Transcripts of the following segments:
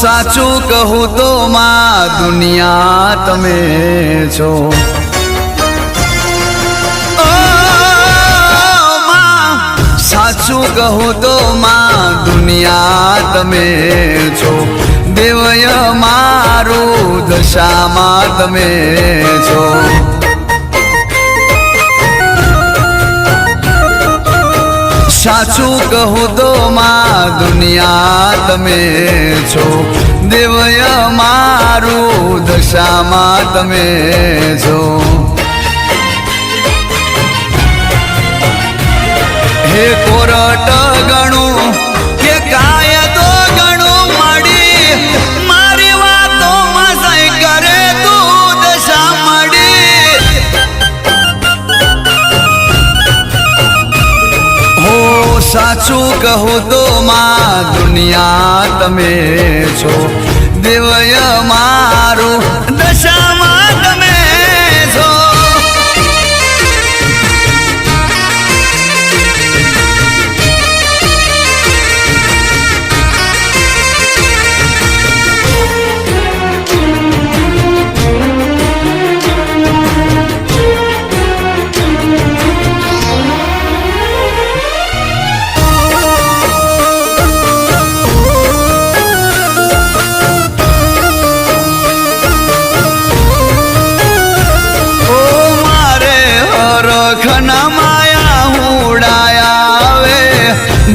साचू कहूँ तो माँ दुनिया तमे छो। साचू कहूँ तो माँ दुनिया तमे छो। देवय मारू दशा माँ तमे छो। साचू कहूँ तो माँ दुनिया तमे छो। देवय मारू दशा माँ तमे छो। हे कोरट गणु के कायदो गणु मड़ी मारी वातो मसाई करे तू दशा मड़ी। हो साचू कहूँ तो माँ दुनिया तमे छो। देवय मारू दशा माँ तमे छो।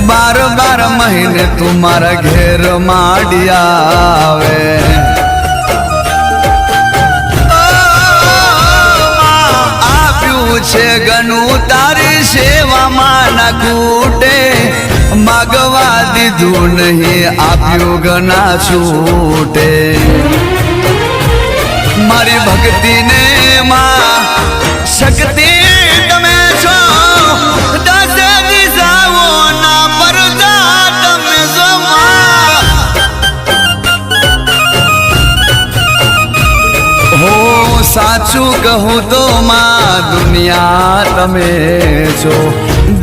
बार बार महीने तुम्हारा घेर माडिया आवे। आप्यू छे गनु तारी सेवा मां न कूटे। मागवा दीधू नहीं आप्यू गना छूटे। मारी भक्ति ने मां शक्ति तमे छो। दस दिशाओ ना परदा तमे छो मां। हो साचू कहूँ तो मां दुनिया तमे छो।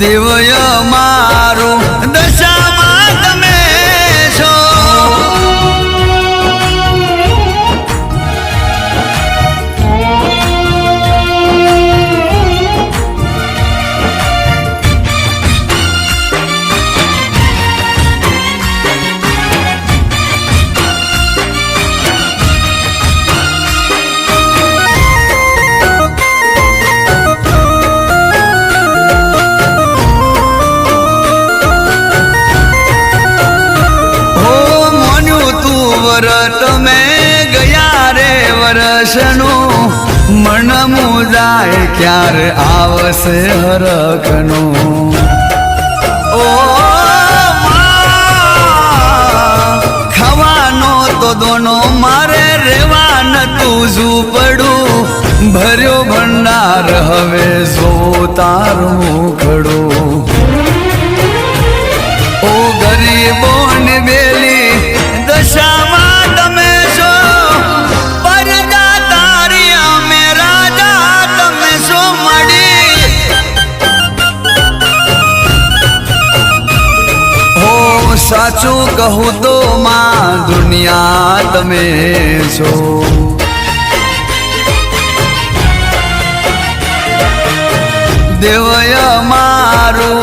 देवय मारू दशा मां तमे छो। वरत में गया रे वर्षनु मन मुजाए क्यार आवसे हरखनु। ओ खवानो तो दोनों मारे रेवान तू झूपड़ू। भर्यो भंडार हवे जो तारू खड़ू। ओ गरीबों ने बेली दशा मां तमे छो। परदा तारिया में राजा तमे छो मड़ी। हो साचू कहूँ तो मां दुनिया तमे छो। देवय मारू